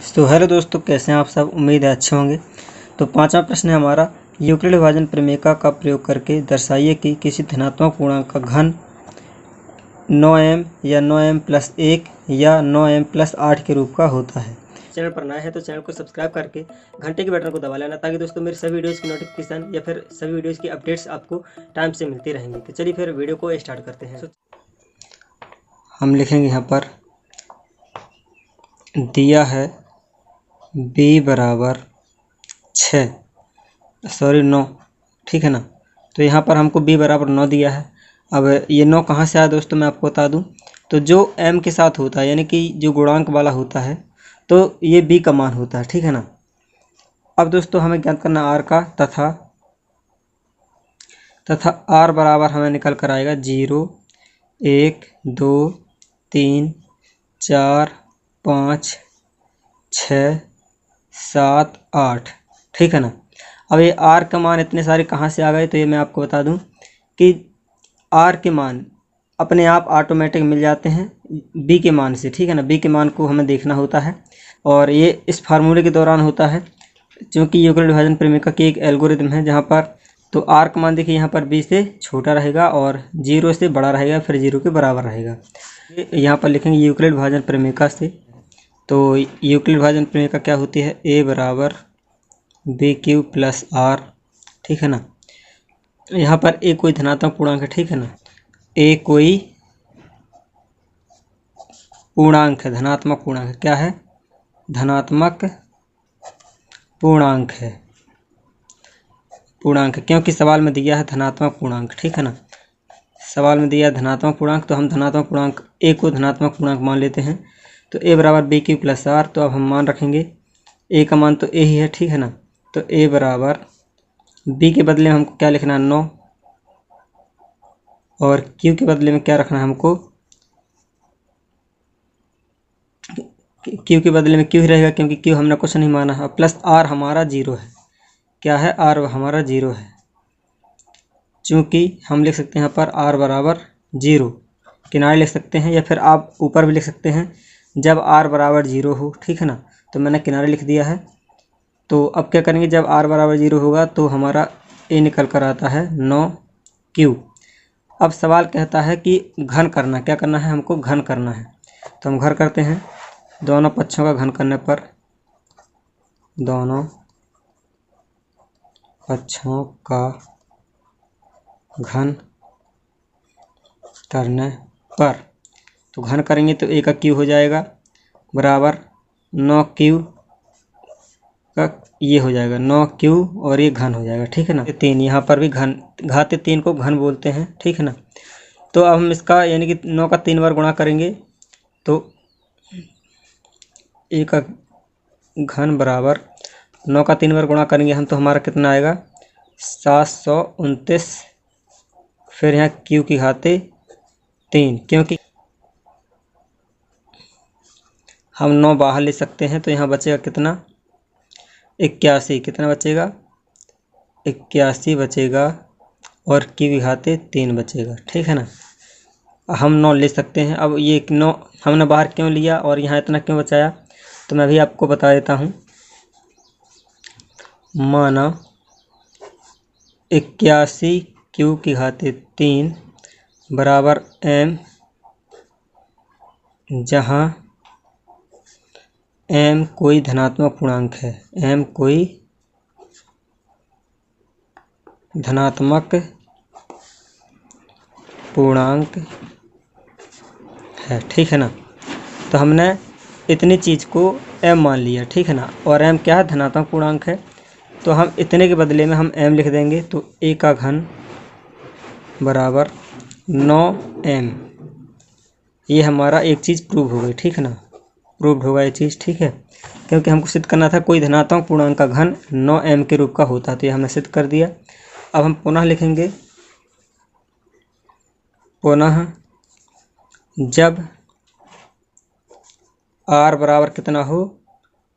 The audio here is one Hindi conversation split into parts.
तो हेलो दोस्तों, कैसे हैं आप सब। उम्मीद है अच्छे होंगे। तो पांचवा प्रश्न है हमारा, यूक्लिड विभाजन प्रमेय का प्रयोग करके दर्शाइए कि किसी धनात्मक पूर्णांक का घन 9m या 9m+1 या 9m+8 के रूप का होता है। चैनल पर नया है तो चैनल को सब्सक्राइब करके घंटे के बटन को दबा लेना, ताकि दोस्तों मेरे सभी वीडियोज़ की नोटिफिकेशन या फिर सभी वीडियोज़ की अपडेट्स आपको टाइम से मिलती रहेंगी। तो चलिए फिर वीडियो को स्टार्ट करते हैं। हम लिखेंगे यहाँ पर दिया है b बराबर 9, ठीक है ना। तो यहाँ पर हमको b बराबर 9 दिया है। अब ये 9 कहाँ से आया दोस्तों, मैं आपको बता दूं। तो जो m के साथ होता है, यानी कि जो गुणांक वाला होता है, तो ये b का मान होता है, ठीक है ना। अब दोस्तों हमें ज्ञात करना r का, तथा r बराबर हमें निकल कर आएगा 0, 1, 2, 3, 4, 5, 6, 7, 8, ठीक है ना। अब ये r का मान इतने सारे कहाँ से आ गए, तो ये मैं आपको बता दूं कि r के मान अपने आप ऑटोमेटिक मिल जाते हैं b के मान से, ठीक है ना। b के मान को हमें देखना होता है, और ये इस फार्मूले के दौरान होता है, क्योंकि यूक्लिड विभाजन प्रमेय की एक एल्गोरिथम है जहाँ पर तो r का मान देखिए यहाँ पर b से छोटा रहेगा और 0 से बड़ा रहेगा, फिर 0 के बराबर रहेगा। यहाँ पर लिखेंगे यूक्लिड विभाजन प्रमेय से। तो यूक्लिड विभाजन प्रमेय क्या होती है, a बराबर BQ प्लस R, ठीक है ना। यहाँ पर a कोई धनात्मक पूर्णांक है, ठीक है ना। a कोई पूर्णांक है, धनात्मक पूर्णांक है। क्या है? धनात्मक पूर्णांक है, क्योंकि सवाल में दिया है धनात्मक पूर्णांक, ठीक है ना। सवाल में दिया है धनात्मक पूर्णांक, तो हम धनात्मक पूर्णांक a को धनात्मक पूर्णांक मान लेते हैं। तो a बराबर BQ प्लस R, तो अब हम मान रखेंगे a का मान तो a ही है, ठीक है ना। तो a बराबर b के बदले में हमको क्या लिखना है, 9, और q के बदले में क्या रखना है हमको, q के बदले में q ही रहेगा, क्योंकि q हमने कुछ नहीं माना है। प्लस r हमारा 0 है। क्या है? r हमारा 0 है। चूँकि हम लिख सकते हैं यहाँ पर r बराबर 0, किनारे लिख सकते हैं, या फिर आप ऊपर भी लिख सकते हैं जब r बराबर 0 हो, ठीक है ना। तो मैंने किनारे लिख दिया है। तो अब क्या करेंगे, जब r बराबर 0 होगा तो हमारा a निकल कर आता है 9q। अब सवाल कहता है कि घन करना, क्या करना है हमको, घन करना है। तो हम घन करते हैं। दोनों पक्षों का घन करने पर, दोनों पक्षों का घन करने पर, तो घन करेंगे तो a का q हो जाएगा बराबर 9q का ये हो जाएगा 9q, और ये घन हो जाएगा, ठीक है ना। 3 यहाँ पर भी घन, घाते 3 को घन बोलते हैं, ठीक है ना। तो अब हम इसका यानी कि 9 का 3 बार गुणा करेंगे, तो a का घन बराबर 9 का 3 बार गुणा करेंगे हम, तो हमारा कितना आएगा, 729। फिर यहाँ q की घाते 3, क्योंकि हम 9 बाहर ले सकते हैं, तो यहाँ बचेगा कितना, 81। कितना बचेगा, 81 बचेगा, और q की घाते 3 बचेगा, ठीक है ना। हम 9 ले सकते हैं। अब ये 9 हमने बाहर क्यों लिया और यहाँ इतना क्यों बचाया, तो मैं भी आपको बता देता हूँ। माना 81 q की घाते 3 बराबर m, जहाँ m कोई धनात्मक पूर्णांक है, m कोई धनात्मक पूर्णांक है, ठीक है ना। तो हमने इतनी चीज़ को m मान लिया, ठीक है ना। और m क्या है, धनात्मक पूर्णांक है। तो हम इतने के बदले में हम m लिख देंगे, तो a का घन बराबर 9m। ये हमारा एक चीज़ प्रूव हो गई, ठीक है ना। प्रूव्ड होगा ये चीज़, ठीक है, क्योंकि हमको सिद्ध करना था कोई धनात्मक पूर्णांक का घन 9m के रूप का होता है, तो ये हमने सिद्ध कर दिया। अब हम पुनः लिखेंगे, पुनः जब r बराबर कितना हो,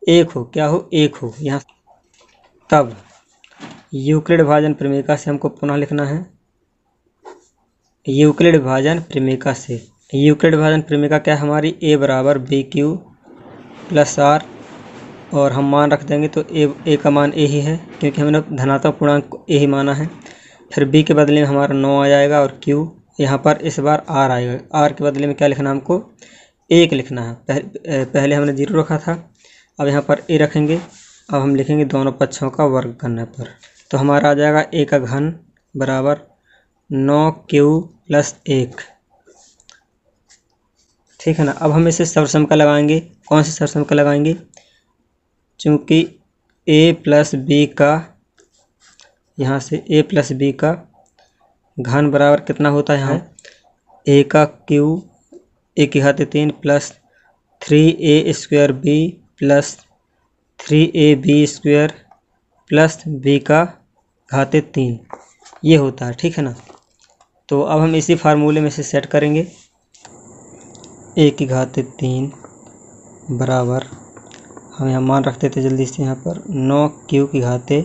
1 हो, क्या हो, 1 हो यहाँ, तब यूक्लिड विभाजन प्रमेय से हमको पुनः लिखना है, यूक्लिड विभाजन प्रमेय से। यूक्लिड विभाजन प्रमेय क्या है हमारी, a बराबर BQ प्लस R, और हम मान रख देंगे तो ए का मान ए ही है, क्योंकि हमने धनात्मक पूर्णांक ए ही माना है। फिर बी के बदले में हमारा 9 आ जाएगा और क्यू यहाँ पर इस बार आर आएगा। आर के बदले में क्या लिखना है हमको? 1 लिखना है। पहले हमने 0 रखा था, अब यहाँ पर ए रखेंगे। अब हम लिखेंगे दोनों पक्षों का वर्ग करने पर, तो हमारा आ जाएगा ए का घन बराबर 9Q + 1। ठीक है ना। अब हम इसे सर्वसम लगाएंगे। कौन सी सर्वसम लगाएंगे? चूँकि a + b का, यहाँ से a + b का घन बराबर कितना होता है? यहाँ a का q a⁴ plus 3a² b plus 3ab² plus b का घात 3, ये होता है। ठीक है ना। तो अब हम इसी फार्मूले में से सेट करेंगे। a⁴ बराबर, हम यहाँ मान रखते थे जल्दी से, यहाँ पर 9Q⁴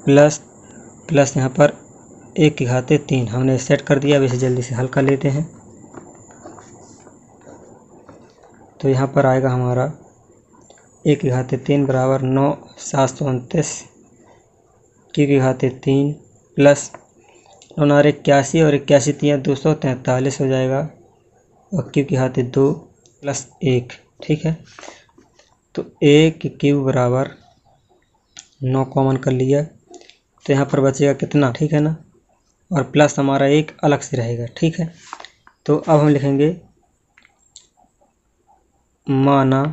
प्लस यहाँ पर a⁴ हमने सेट कर दिया। अब इसे जल्दी से हल कर लेते हैं। तो यहाँ पर आएगा हमारा a⁴ बराबर 9 729Q⁴ प्लस 9 81 और 81 3 243 हो जाएगा, और Q⁴ प्लस 1। ठीक है। तो a⁴ बराबर 9 कॉमन कर लिया, तो यहाँ पर बचेगा कितना? ठीक है ना। और प्लस हमारा 1 अलग से रहेगा। ठीक है। तो अब हम लिखेंगे माना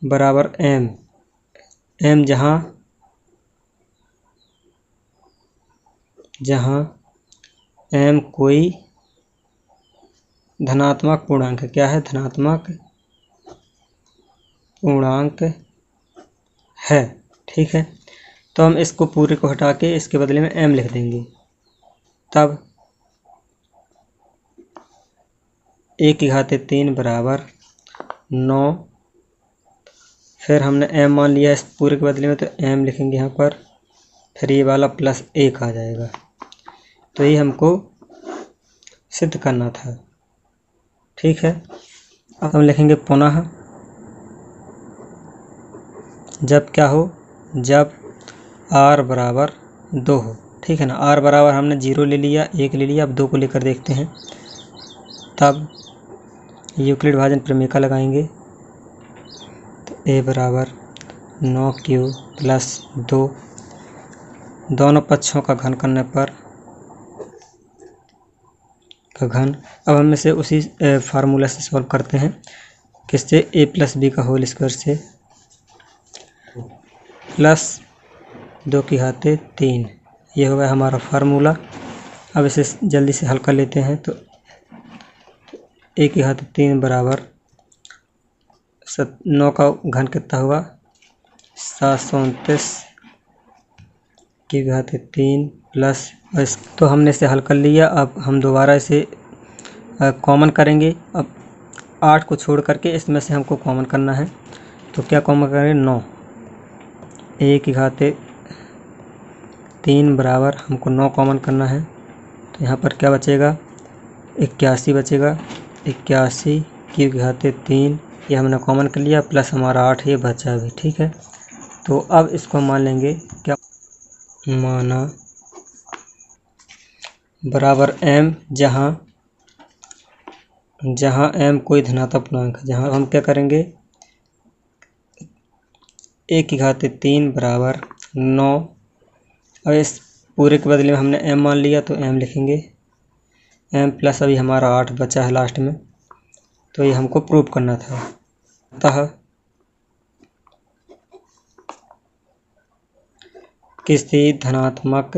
बराबर m जहाँ m कोई धनात्मक पूर्णांक है। क्या है? धनात्मक पूर्णांक है। ठीक है। तो हम इसको पूरे को हटा के इसके बदले में m लिख देंगे। तब a⁴ बराबर 9, फिर हमने m मान लिया इस पूरे के बदले में, तो m लिखेंगे यहाँ पर, फिर ये वाला प्लस 1 आ जाएगा। तो ये हमको सिद्ध करना था। ठीक है। अब हम लिखेंगे पुनः जब क्या हो? जब r बराबर 2 हो। ठीक है ना। r बराबर हमने 0 ले लिया, 1 ले लिया, अब 2 को लेकर देखते हैं। तब यूक्लिड भाजन प्रमेय का लगाएंगे। तो a बराबर 9Q + 2, दोनों पक्षों का घन करने पर का घन। अब हम इसे उसी फार्मूला से सॉल्व करते हैं। किससे? a + b² से प्लस 2⁴, ये हो गया हमारा फार्मूला। अब इसे जल्दी से हल कर लेते हैं। तो a⁴ बराबर 9 का घन कितना होगा? 729 Q⁴ प्लस, तो हमने इसे हल कर लिया। अब हम दोबारा इसे कॉमन करेंगे। अब 8 को छोड़ करके इसमें से हमको कॉमन करना है। तो क्या कॉमन करेंगे? 9। a⁴ बराबर हमको 9 कॉमन करना है। तो यहाँ पर क्या बचेगा? 81 बचेगा। 81 Q⁴, ये हमने कॉमन कर लिया, प्लस हमारा 8 ये बचा भी। ठीक है। तो अब इसको मान लेंगे क्या? माना बराबर m जहाँ m कोई धनात्मक पूर्णांक है। जहाँ हम क्या करेंगे? a⁴ बराबर 9, अब इस पूरे के बदले में हमने m मान लिया, तो m लिखेंगे। m प्लस अभी हमारा 8 बचा है लास्ट में, तो ये हमको प्रूव करना था। अतः किसी धनात्मक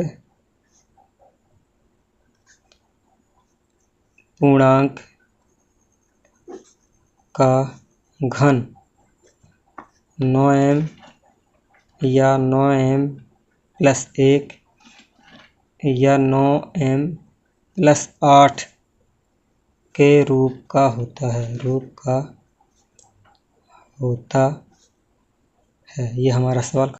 पूर्णांक का घन 9m या 9m + 1 या 9m + 8 के रूप का होता है। ये हमारा सवाल